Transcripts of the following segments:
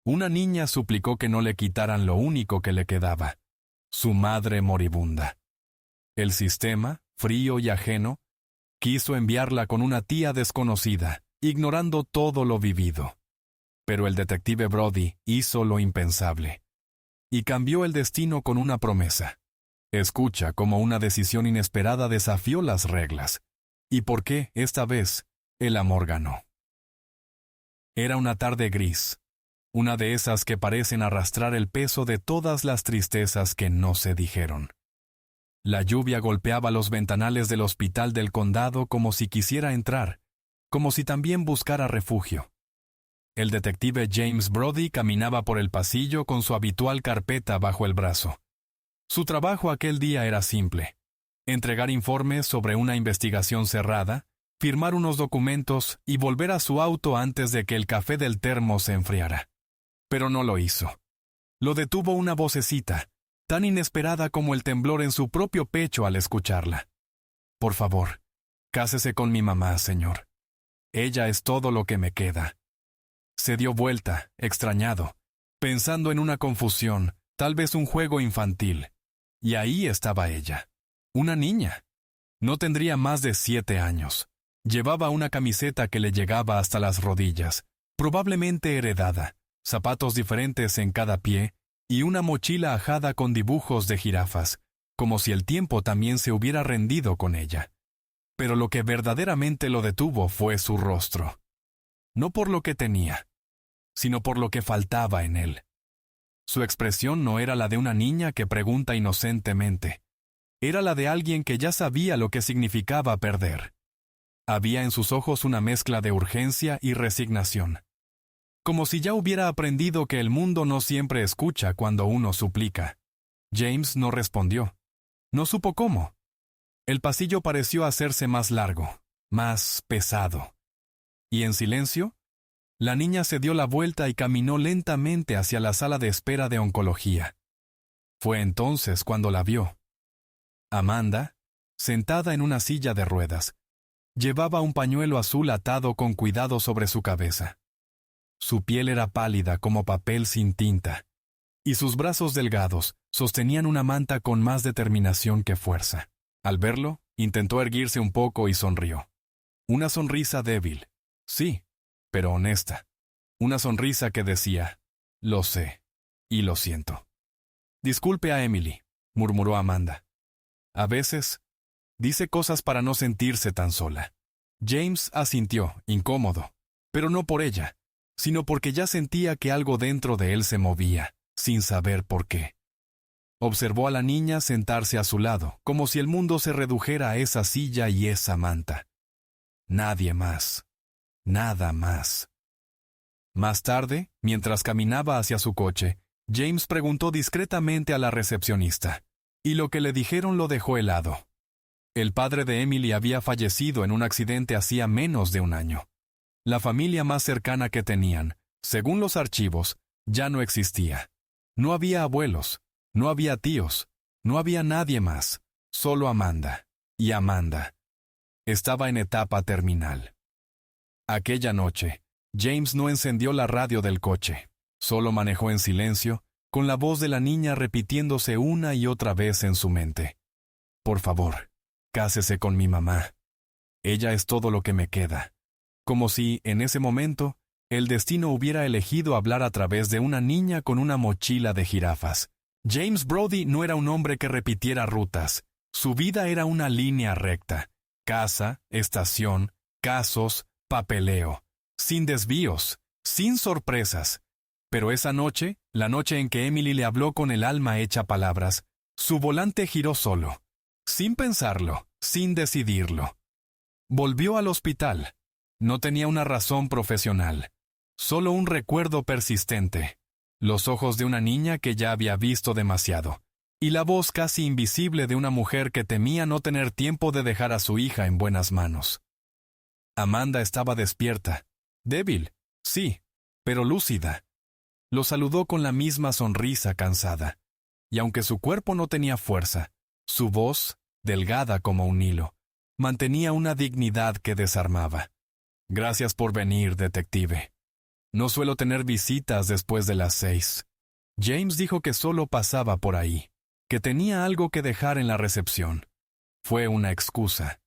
Una niña suplicó que no le quitaran lo único que le quedaba, su madre moribunda. El sistema, frío y ajeno, quiso enviarla con una tía desconocida, ignorando todo lo vivido. Pero el detective Brody hizo lo impensable. Y cambió el destino con una promesa. Escucha cómo una decisión inesperada desafió las reglas. ¿Y por qué, esta vez, el amor ganó? Era una tarde gris. Una de esas que parecen arrastrar el peso de todas las tristezas que no se dijeron. La lluvia golpeaba los ventanales del hospital del condado como si quisiera entrar, como si también buscara refugio. El detective James Brody caminaba por el pasillo con su habitual carpeta bajo el brazo. Su trabajo aquel día era simple: entregar informes sobre una investigación cerrada, firmar unos documentos y volver a su auto antes de que el café del termo se enfriara. Pero no lo hizo. Lo detuvo una vocecita, tan inesperada como el temblor en su propio pecho al escucharla. Por favor, cásese con mi mamá, señor. Ella es todo lo que me queda. Se dio vuelta, extrañado, pensando en una confusión, tal vez un juego infantil. Y ahí estaba ella. Una niña. No tendría más de 7 años. Llevaba una camiseta que le llegaba hasta las rodillas, probablemente heredada, zapatos diferentes en cada pie, y una mochila ajada con dibujos de jirafas, como si el tiempo también se hubiera rendido con ella. Pero lo que verdaderamente lo detuvo fue su rostro. No por lo que tenía, sino por lo que faltaba en él. Su expresión no era la de una niña que pregunta inocentemente. Era la de alguien que ya sabía lo que significaba perder. Había en sus ojos una mezcla de urgencia y resignación. Como si ya hubiera aprendido que el mundo no siempre escucha cuando uno suplica. James no respondió. No supo cómo. El pasillo pareció hacerse más largo, más pesado. Y en silencio, la niña se dio la vuelta y caminó lentamente hacia la sala de espera de oncología. Fue entonces cuando la vio. Amanda, sentada en una silla de ruedas, llevaba un pañuelo azul atado con cuidado sobre su cabeza. Su piel era pálida como papel sin tinta, y sus brazos delgados sostenían una manta con más determinación que fuerza. Al verlo, intentó erguirse un poco y sonrió. Una sonrisa débil, sí, pero honesta. Una sonrisa que decía, lo sé, y lo siento. Disculpe a Emily, murmuró Amanda. A veces, dice cosas para no sentirse tan sola. James asintió, incómodo, pero no por ella, sino porque ya sentía que algo dentro de él se movía, sin saber por qué. Observó a la niña sentarse a su lado, como si el mundo se redujera a esa silla y esa manta. Nadie más. Nada más. Más tarde, mientras caminaba hacia su coche, James preguntó discretamente a la recepcionista, y lo que le dijeron lo dejó helado. El padre de Emily había fallecido en un accidente hacía menos de un año. La familia más cercana que tenían, según los archivos, ya no existía. No había abuelos, no había tíos, no había nadie más, solo Amanda. Y Amanda estaba en etapa terminal. Aquella noche, James no encendió la radio del coche, solo manejó en silencio, con la voz de la niña repitiéndose una y otra vez en su mente. Por favor, cásese con mi mamá. Ella es todo lo que me queda. Como si, en ese momento, el destino hubiera elegido hablar a través de una niña con una mochila de jirafas. James Brody no era un hombre que repitiera rutas. Su vida era una línea recta. Casa, estación, casos, papeleo. Sin desvíos, sin sorpresas. Pero esa noche, la noche en que Emily le habló con el alma hecha palabras, su volante giró solo. Sin pensarlo, sin decidirlo. Volvió al hospital. No tenía una razón profesional, solo un recuerdo persistente, los ojos de una niña que ya había visto demasiado, y la voz casi invisible de una mujer que temía no tener tiempo de dejar a su hija en buenas manos. Amanda estaba despierta, débil, sí, pero lúcida. Lo saludó con la misma sonrisa cansada, y aunque su cuerpo no tenía fuerza, su voz, delgada como un hilo, mantenía una dignidad que desarmaba. Gracias por venir, detective. No suelo tener visitas después de las 6. James dijo que solo pasaba por ahí, que tenía algo que dejar en la recepción. Fue una excusa,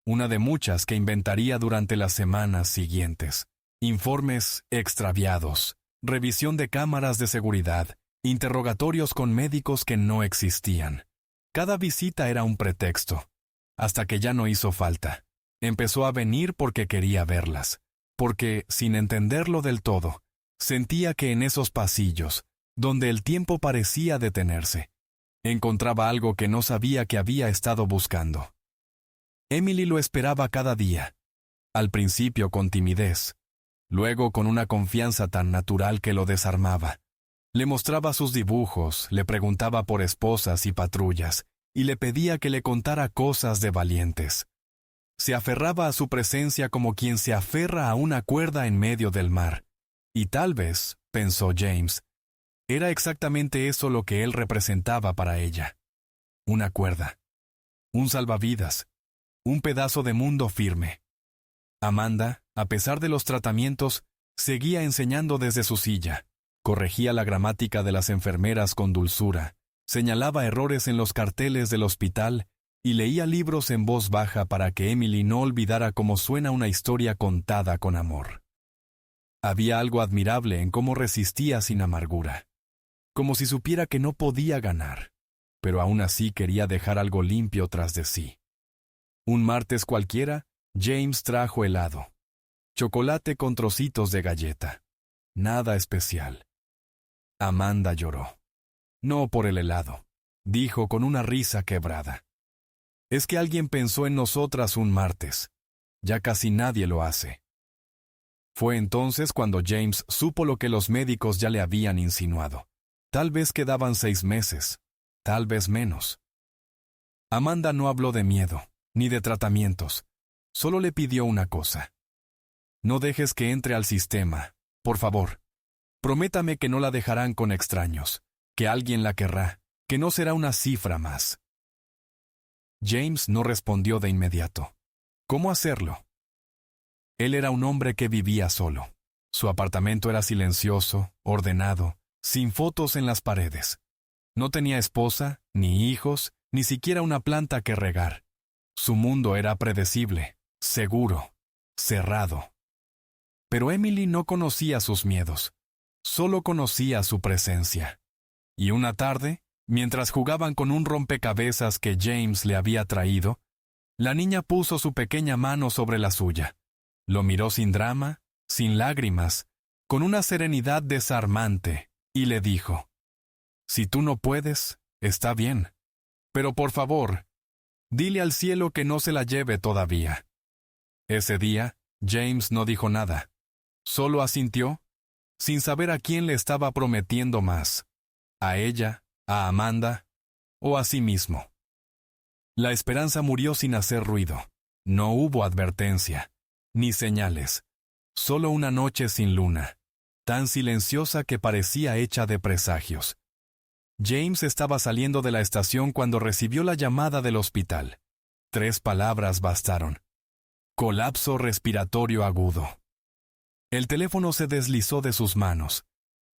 una de muchas que inventaría durante las semanas siguientes. Informes extraviados, revisión de cámaras de seguridad, interrogatorios con médicos que no existían. Cada visita era un pretexto, hasta que ya no hizo falta. Empezó a venir porque quería verlas, porque, sin entenderlo del todo, sentía que en esos pasillos, donde el tiempo parecía detenerse, encontraba algo que no sabía que había estado buscando. Emily lo esperaba cada día, al principio con timidez, luego con una confianza tan natural que lo desarmaba. Le mostraba sus dibujos, le preguntaba por esposas y patrullas, y le pedía que le contara cosas de valientes. Se aferraba a su presencia como quien se aferra a una cuerda en medio del mar. Y tal vez, pensó James, era exactamente eso lo que él representaba para ella. Una cuerda, un salvavidas, un pedazo de mundo firme. Amanda, a pesar de los tratamientos, seguía enseñando desde su silla. Corregía la gramática de las enfermeras con dulzura, señalaba errores en los carteles del hospital y leía libros en voz baja para que Emily no olvidara cómo suena una historia contada con amor. Había algo admirable en cómo resistía sin amargura, como si supiera que no podía ganar, pero aún así quería dejar algo limpio tras de sí. Un martes cualquiera, James trajo helado, chocolate con trocitos de galleta. Nada especial. Amanda lloró. No por el helado, dijo con una risa quebrada. Es que alguien pensó en nosotras un martes. Ya casi nadie lo hace. Fue entonces cuando James supo lo que los médicos ya le habían insinuado. Tal vez quedaban 6 meses, tal vez menos. Amanda no habló de miedo, ni de tratamientos. Solo le pidió una cosa. No dejes que entre al sistema, por favor. Prométame que no la dejarán con extraños, que alguien la querrá, que no será una cifra más. James no respondió de inmediato. ¿Cómo hacerlo? Él era un hombre que vivía solo. Su apartamento era silencioso, ordenado, sin fotos en las paredes. No tenía esposa, ni hijos, ni siquiera una planta que regar. Su mundo era predecible, seguro, cerrado. Pero Emily no conocía sus miedos. Solo conocía su presencia. Y una tarde, mientras jugaban con un rompecabezas que James le había traído, la niña puso su pequeña mano sobre la suya. Lo miró sin drama, sin lágrimas, con una serenidad desarmante, y le dijo: «Si tú no puedes, está bien. Pero por favor, dile al cielo que no se la lleve todavía». Ese día, James no dijo nada. Solo asintió, sin saber a quién le estaba prometiendo más, a ella, a Amanda, o a sí mismo. La esperanza murió sin hacer ruido. No hubo advertencia, ni señales. Solo una noche sin luna, tan silenciosa que parecía hecha de presagios. James estaba saliendo de la estación cuando recibió la llamada del hospital. 3 palabras bastaron. Colapso respiratorio agudo. El teléfono se deslizó de sus manos.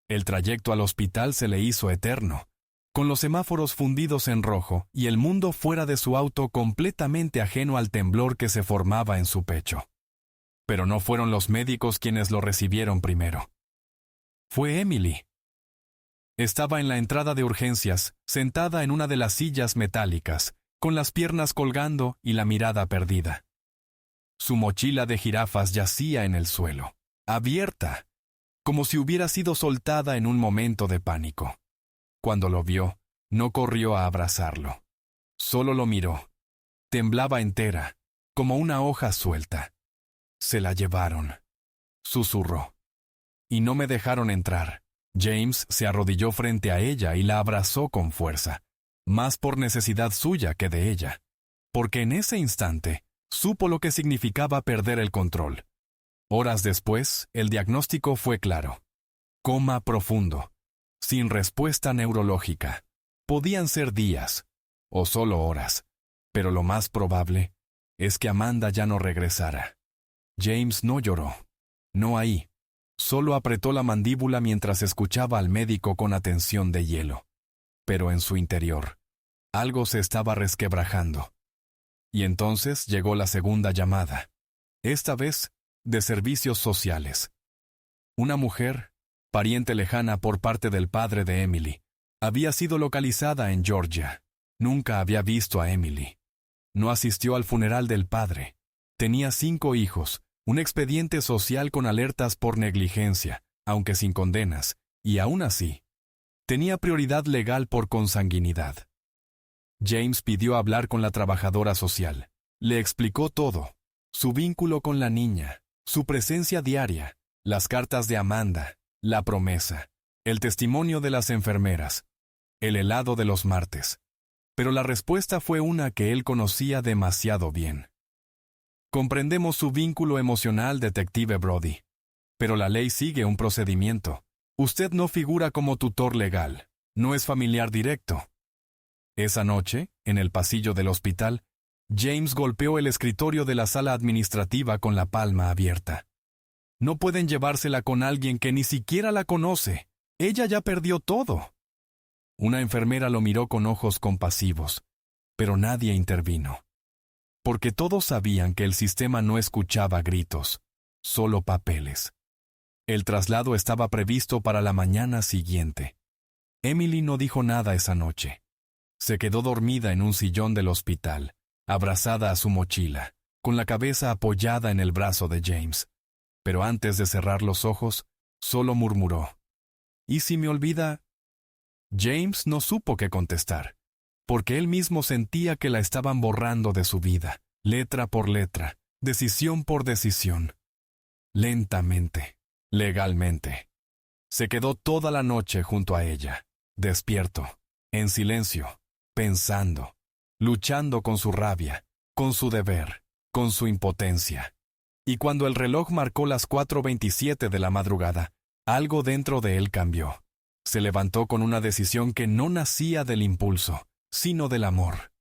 El trayecto al hospital se le hizo eterno, con los semáforos fundidos en rojo y el mundo fuera de su auto completamente ajeno al temblor que se formaba en su pecho. Pero no fueron los médicos quienes lo recibieron primero. Fue Emily. Estaba en la entrada de urgencias, sentada en una de las sillas metálicas, con las piernas colgando y la mirada perdida. Su mochila de jirafas yacía en el suelo, abierta, como si hubiera sido soltada en un momento de pánico. Cuando lo vio, no corrió a abrazarlo. Solo lo miró. Temblaba entera, como una hoja suelta. «Se la llevaron», susurró. «Y no me dejaron entrar». James se arrodilló frente a ella y la abrazó con fuerza, más por necesidad suya que de ella, porque en ese instante supo lo que significaba perder el control. Horas después, el diagnóstico fue claro. Coma profundo, sin respuesta neurológica. Podían ser días, o solo horas, pero lo más probable es que Amanda ya no regresara. James no lloró. No ahí. Solo apretó la mandíbula mientras escuchaba al médico con atención de hielo. Pero en su interior, algo se estaba resquebrajando. Y entonces llegó la segunda llamada. Esta vez, de servicios sociales. Una mujer, pariente lejana por parte del padre de Emily, había sido localizada en Georgia. Nunca había visto a Emily. No asistió al funeral del padre. Tenía 5 hijos, un expediente social con alertas por negligencia, aunque sin condenas, y aún así, tenía prioridad legal por consanguinidad. James pidió hablar con la trabajadora social. Le explicó todo: su vínculo con la niña, su presencia diaria, las cartas de Amanda, la promesa, el testimonio de las enfermeras, el helado de los martes. Pero la respuesta fue una que él conocía demasiado bien. Comprendemos su vínculo emocional, detective Brody. Pero la ley sigue un procedimiento. Usted no figura como tutor legal. No es familiar directo. Esa noche, en el pasillo del hospital, James golpeó el escritorio de la sala administrativa con la palma abierta. No pueden llevársela con alguien que ni siquiera la conoce. Ella ya perdió todo. Una enfermera lo miró con ojos compasivos, pero nadie intervino. Porque todos sabían que el sistema no escuchaba gritos, solo papeles. El traslado estaba previsto para la mañana siguiente. Emily no dijo nada esa noche. Se quedó dormida en un sillón del hospital, abrazada a su mochila, con la cabeza apoyada en el brazo de James. Pero antes de cerrar los ojos, solo murmuró: ¿y si me olvida? James no supo qué contestar, porque él mismo sentía que la estaban borrando de su vida, letra por letra, decisión por decisión. Lentamente, legalmente. Se quedó toda la noche junto a ella, despierto, en silencio, pensando, luchando con su rabia, con su deber, con su impotencia. Y cuando el reloj marcó las 4:27 de la madrugada, algo dentro de él cambió. Se levantó con una decisión que no nacía del impulso, sino del amor,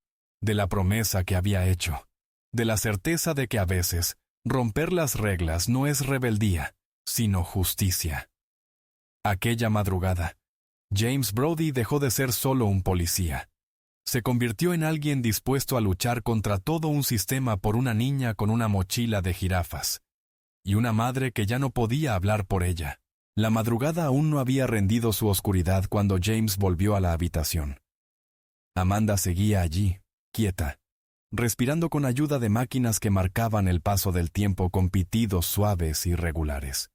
de la promesa que había hecho, de la certeza de que a veces romper las reglas no es rebeldía, sino justicia. Aquella madrugada, James Brody dejó de ser solo un policía. Se convirtió en alguien dispuesto a luchar contra todo un sistema por una niña con una mochila de jirafas, y una madre que ya no podía hablar por ella. La madrugada aún no había rendido su oscuridad cuando James volvió a la habitación. Amanda seguía allí, quieta, respirando con ayuda de máquinas que marcaban el paso del tiempo con pitidos suaves y regulares.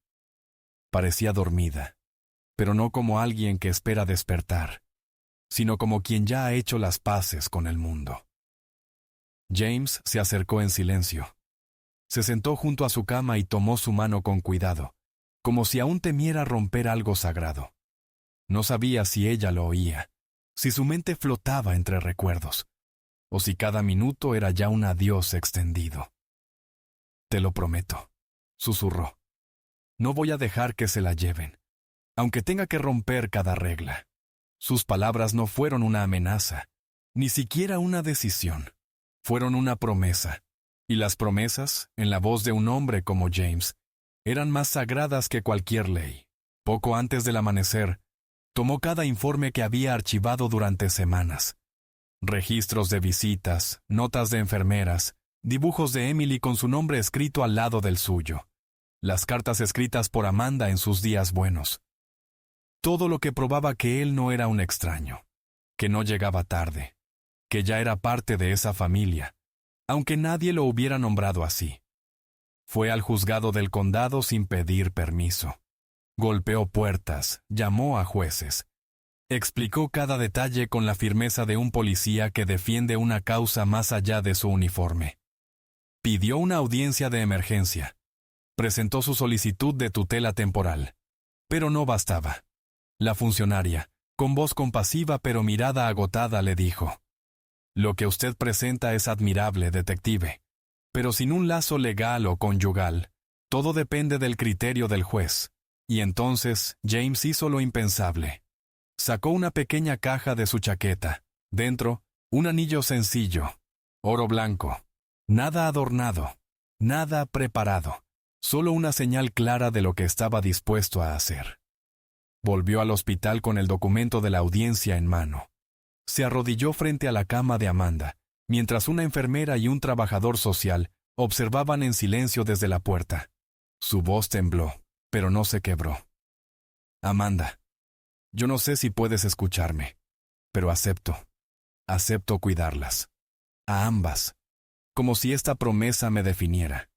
Parecía dormida, pero no como alguien que espera despertar, sino como quien ya ha hecho las paces con el mundo. James se acercó en silencio. Se sentó junto a su cama y tomó su mano con cuidado, como si aún temiera romper algo sagrado. No sabía si ella lo oía, si su mente flotaba entre recuerdos, o si cada minuto era ya un adiós extendido. «Te lo prometo», susurró. «No voy a dejar que se la lleven, aunque tenga que romper cada regla». Sus palabras no fueron una amenaza, ni siquiera una decisión. Fueron una promesa, y las promesas, en la voz de un hombre como James, eran más sagradas que cualquier ley. Poco antes del amanecer, tomó cada informe que había archivado durante semanas. Registros de visitas, notas de enfermeras, dibujos de Emily con su nombre escrito al lado del suyo, las cartas escritas por Amanda en sus días buenos. Todo lo que probaba que él no era un extraño, que no llegaba tarde, que ya era parte de esa familia, aunque nadie lo hubiera nombrado así. Fue al juzgado del condado sin pedir permiso. Golpeó puertas, llamó a jueces. Explicó cada detalle con la firmeza de un policía que defiende una causa más allá de su uniforme. Pidió una audiencia de emergencia. Presentó su solicitud de tutela temporal. Pero no bastaba. La funcionaria, con voz compasiva pero mirada agotada, le dijo: «Lo que usted presenta es admirable, detective, pero sin un lazo legal o conyugal, todo depende del criterio del juez». Y entonces James hizo lo impensable. Sacó una pequeña caja de su chaqueta. Dentro, un anillo sencillo, oro blanco, nada adornado, nada preparado, Solo una señal clara de lo que estaba dispuesto a hacer. Volvió al hospital con el documento de la audiencia en mano. Se arrodilló frente a la cama de Amanda, mientras una enfermera y un trabajador social observaban en silencio desde la puerta. Su voz tembló, pero no se quebró. Amanda, yo no sé si puedes escucharme, pero acepto cuidarlas. A ambas, como si esta promesa me definiera,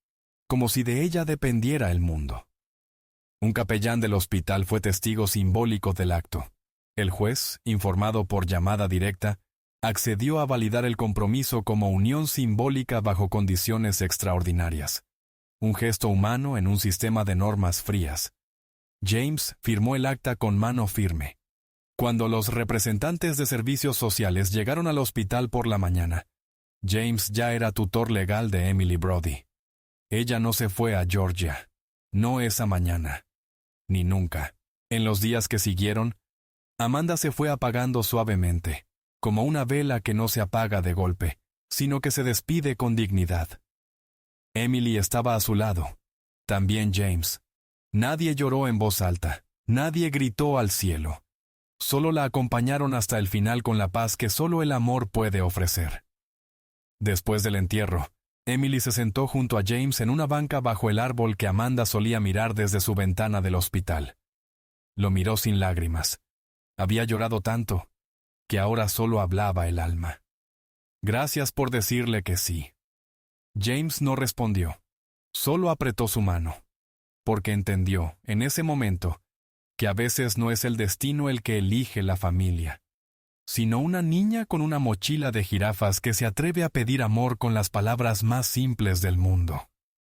como si de ella dependiera el mundo. Un capellán del hospital fue testigo simbólico del acto. El juez, informado por llamada directa, accedió a validar el compromiso como unión simbólica bajo condiciones extraordinarias. Un gesto humano en un sistema de normas frías. James firmó el acta con mano firme. Cuando los representantes de servicios sociales llegaron al hospital por la mañana, James ya era tutor legal de Emily Brody. Ella no se fue a Georgia. No esa mañana. Ni nunca. En los días que siguieron, Amanda se fue apagando suavemente, como una vela que no se apaga de golpe, sino que se despide con dignidad. Emily estaba a su lado. También James. Nadie lloró en voz alta. Nadie gritó al cielo. Solo la acompañaron hasta el final con la paz que solo el amor puede ofrecer. Después del entierro, Emily se sentó junto a James en una banca bajo el árbol que Amanda solía mirar desde su ventana del hospital. Lo miró sin lágrimas. Había llorado tanto, que ahora solo hablaba el alma. Gracias por decirle que sí. James no respondió. Solo apretó su mano. Porque entendió, en ese momento, que a veces no es el destino el que elige la familia, sino una niña con una mochila de jirafas que se atreve a pedir amor con las palabras más simples del mundo.